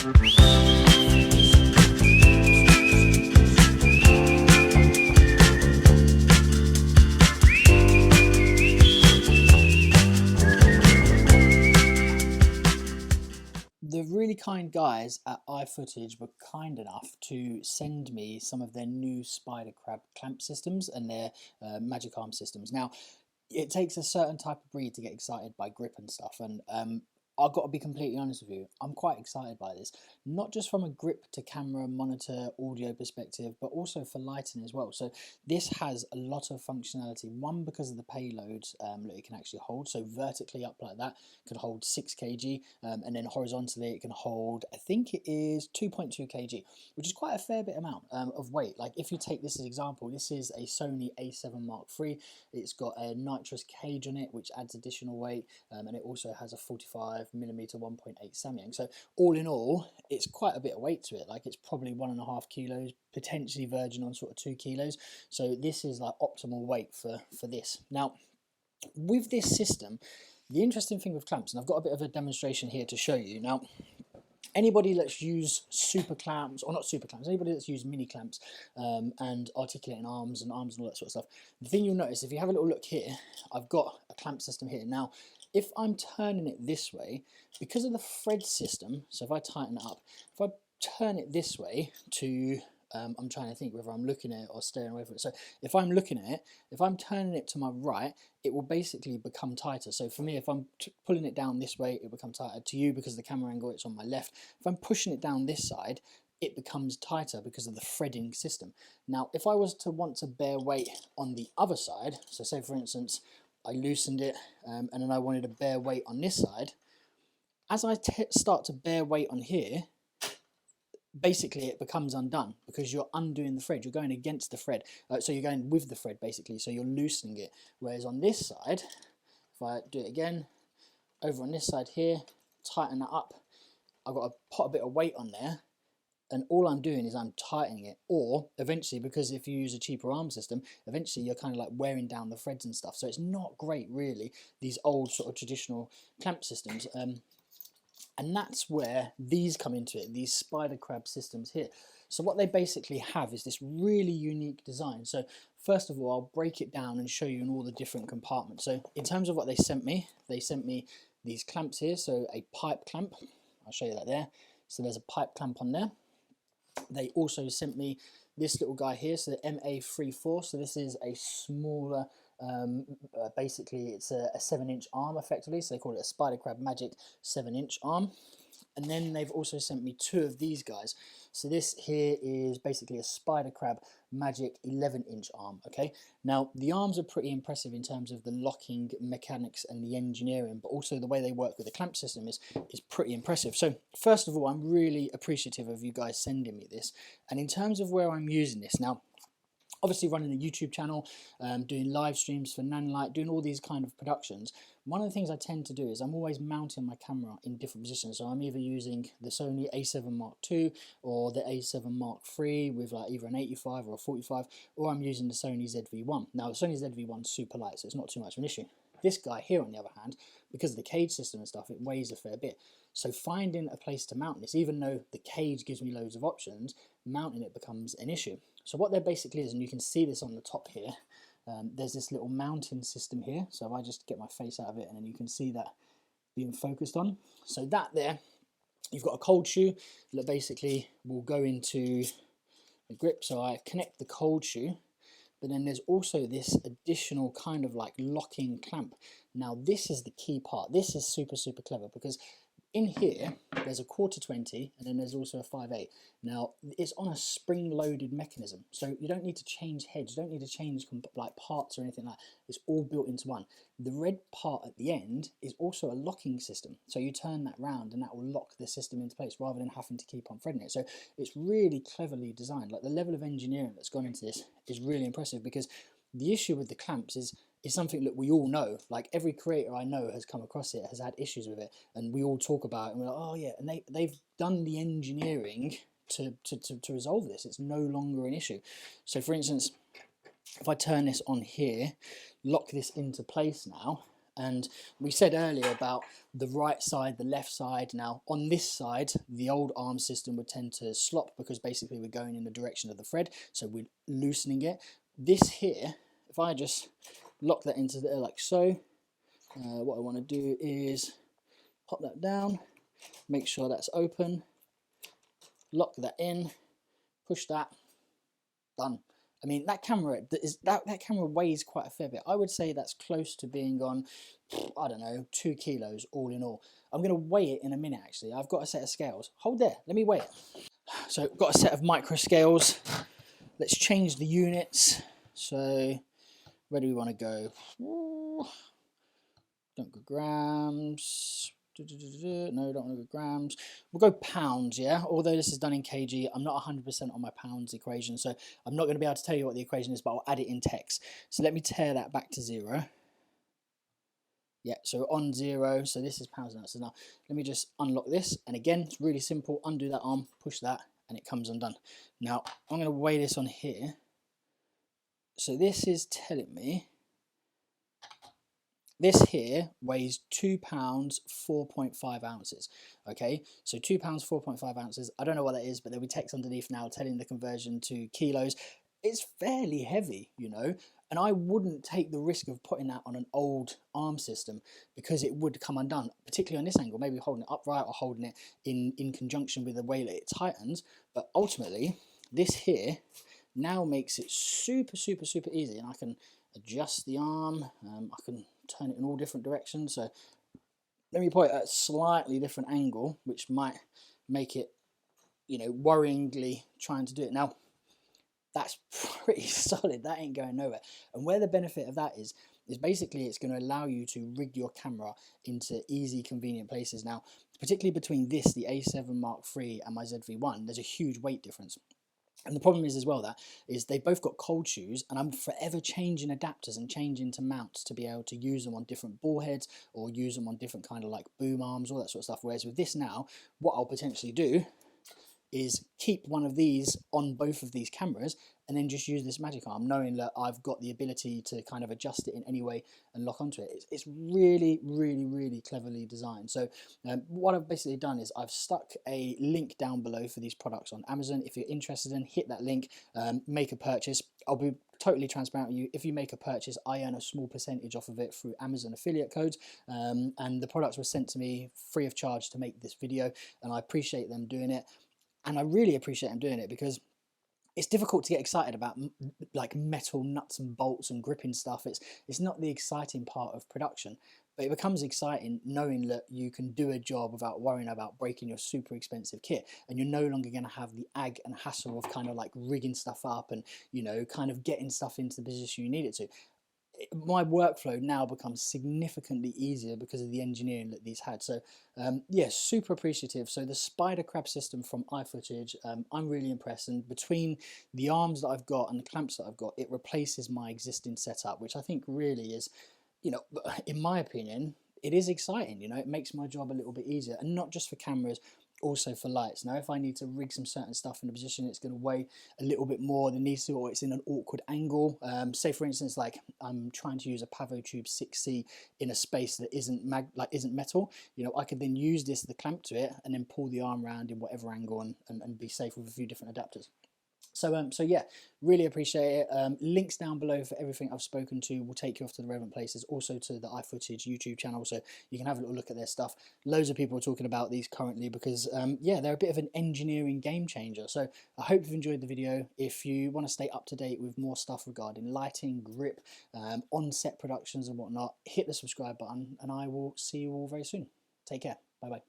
The really kind guys at iFootage were kind enough to send me some of their new spider crab clamp systems and their magic arm systems. Now, it takes a certain type of breed to get excited by grip and stuff, and I've got to be completely honest with you, I'm quite excited by this, not just from a grip to camera, monitor, audio perspective, but also for lighting as well. So this has a lot of functionality, one because of the payload that it can actually hold. So vertically up like that can hold 6 kg, and then horizontally it can hold, I think it is 2.2 kg, which is quite a fair bit amount of weight. Like if you take this as an example, this is a Sony A7 Mark III. It's got a nitrous cage on it, which adds additional weight, and it also has a 45mm 1.8 Samyang. So all in all, it's quite a bit of weight to it. Like it's probably 1.5 kilos, potentially verging on sort of 2 kilos. So this is like optimal weight for this. Now, with this system, the interesting thing with clamps, and I've got a bit of a demonstration here to show you. Now, anybody that's used super clamps, or not super clamps, anybody that's used mini clamps and articulating arms and all that sort of stuff, the thing you'll notice, if you have a little look here, I've got a clamp system here. Now, if I'm turning it this way, because of the thread system, so if I tighten it up, if I turn it this way to, I'm trying to think whether I'm looking at it or staring away from it. So if I'm looking at it, if I'm turning it to my right, it will basically become tighter. So for me, if I'm pulling it down this way, it will become tighter. To you, because of the camera angle, it's on my left. If I'm pushing it down this side, it becomes tighter because of the threading system. Now, if I was to want to bear weight on the other side, so say for instance, I loosened it and then I wanted to bear weight on this side, as I start to bear weight on here, basically it becomes undone because you're undoing the thread, you're going against the thread, so you're going with the thread basically, so you're loosening it. Whereas on this side, if I do it again, over on this side here, tighten that up, I've got to put a bit of weight on there, and all I'm doing is I'm tightening it. Or eventually, because if you use a cheaper arm system, eventually you're kind of like wearing down the threads and stuff. So it's not great really, these old sort of traditional clamp systems. And that's where these come into it, these spider crab systems here. So what they basically have is this really unique design. So first of all, I'll break it down and show you in all the different compartments. So in terms of what they sent me these clamps here. So a pipe clamp, I'll show you that there. So there's a pipe clamp on there. They also sent me this little guy here, so the MA34. So this is a smaller, basically it's a 7-inch arm effectively, so they call it a Spider Crab Magic 7-inch arm. And then they've also sent me 2 of these guys. So this here is basically a Spider Crab Magic 11-inch arm, okay? Now, the arms are pretty impressive in terms of the locking mechanics and the engineering, but also the way they work with the clamp system is pretty impressive. So, first of all, I'm really appreciative of you guys sending me this. And in terms of where I'm using this, now, obviously running a YouTube channel, doing live streams for Nanlite, doing all these kind of productions, one of the things I tend to do is I'm always mounting my camera in different positions. So I'm either using the Sony A7 Mark II or the A7 Mark III with like either an 85 or a 45, or I'm using the Sony ZV-1. Now the Sony ZV-1 is super light, so it's not too much of an issue. This guy here, on the other hand, because of the cage system and stuff, it weighs a fair bit. So finding a place to mount this, even though the cage gives me loads of options, mounting it becomes an issue. So what there basically is, and you can see this on the top here, there's this little mounting system here. So if I just get my face out of it, and then you can see that being focused on. So that there, you've got a cold shoe that basically will go into the grip. So I connect the cold shoe, but then there's also this additional kind of like locking clamp. Now this is the key part. This is super, super clever because in here, there's a 1/4-20 and then there's also a 5/8. Now, it's on a spring-loaded mechanism, so you don't need to change heads, you don't need to change like parts or anything like that. It's all built into one. The red part at the end is also a locking system, so you turn that round and that will lock the system into place rather than having to keep on threading it. So it's really cleverly designed. Like the level of engineering that's gone into this is really impressive, because the issue with the clamps is something that we all know. Like every creator I know has come across it, has had issues with it, and we all talk about it and we're like, oh yeah, and they've done the engineering to resolve this. It's no longer an issue. So for instance, if I turn this on here, lock this into place now, And we said earlier about the right side, the left side. Now on this side, the old arm system would tend to slop because basically we're going in the direction of the thread, so we're loosening it. This here, if I just lock that into there like so, what I want to do is pop that down, make sure that's open, lock that in, push that, done. I mean, that camera that camera weighs quite a fair bit. I would say that's close to being on, I don't know, 2 kilos all in all. I'm going to weigh it in a minute actually. I've got a set of scales. Hold there, let me weigh it. So I've got a set of micro scales. Let's change the units. So where do we want to go? Don't go grams. No, don't want to go grams. We'll go pounds, yeah? Although this is done in kg, I'm not 100% on my pounds equation, so I'm not going to be able to tell you what the equation is, but I'll add it in text. So let me tear that back to 0. Yeah, so on 0, so this is pounds and ounces. Now, let me just unlock this, and again, it's really simple. Undo that arm, push that, and it comes undone. Now, I'm going to weigh this on here. So this is telling me this here weighs 2 pounds 4.5 ounces. Okay, so 2 pounds 4.5 ounces. I don't know what that is, but there'll be text underneath now telling the conversion to kilos. It's fairly heavy, you know, and I wouldn't take the risk of putting that on an old arm system because it would come undone, particularly on this angle, maybe holding it upright or holding it in conjunction with the way that it tightens. But ultimately, this here now makes it super easy, and I can adjust the arm. I can turn it in all different directions. So let me put it at a slightly different angle, which might make it, you know, worryingly trying to do it. Now, that's pretty solid. That ain't going nowhere. And where the benefit of that is basically it's going to allow you to rig your camera into easy, convenient places. Now, particularly between this, the A7 Mark III, and my ZV-1, there's a huge weight difference. And the problem is as well that is they've both got cold shoes, and I'm forever changing adapters and changing to mounts to be able to use them on different ball heads or use them on different kind of like boom arms, all that sort of stuff. Whereas with this now, what I'll potentially do is keep one of these on both of these cameras and then just use this magic arm, knowing that I've got the ability to kind of adjust it in any way and lock onto it. It's really cleverly designed. So what I've basically done is I've stuck a link down below for these products on Amazon. If you're interested in, hit that link, make a purchase. I'll be totally transparent with you. If you make a purchase, I earn a small percentage off of it through Amazon affiliate codes, and the products were sent to me free of charge to make this video, and I appreciate them doing it. And I really appreciate them doing it because it's difficult to get excited about like metal nuts and bolts and gripping stuff. It's not the exciting part of production, but it becomes exciting knowing that you can do a job without worrying about breaking your super expensive kit, and you're no longer going to have the ag and hassle of kind of like rigging stuff up and, you know, kind of getting stuff into the position you need it to. My workflow now becomes significantly easier because of the engineering that these had. So yeah, super appreciative. So the spider crab system from iFootage, I'm really impressed, and between the arms that I've got and the clamps that I've got, it replaces my existing setup, which I think really is, you know, in my opinion, it is exciting. You know, it makes my job a little bit easier, and not just for cameras, also for lights. Now, if I need to rig some certain stuff in a position, it's going to weigh a little bit more than needs to, or it's in an awkward angle. Say for instance, like I'm trying to use a PavoTube 6C in a space that isn't metal. You know, I could then use this, the clamp to it, and then pull the arm around in whatever angle and be safe with a few different adapters. So yeah, really appreciate it. Links down below for everything I've spoken to will take you off to the relevant places, also to the iFootage YouTube channel, so you can have a little look at their stuff. Loads of people are talking about these currently because yeah, they're a bit of an engineering game changer. So I hope you've enjoyed the video. If you want to stay up to date with more stuff regarding lighting, grip, on-set productions and whatnot, hit the subscribe button, and I will see you all very soon. Take care. Bye bye.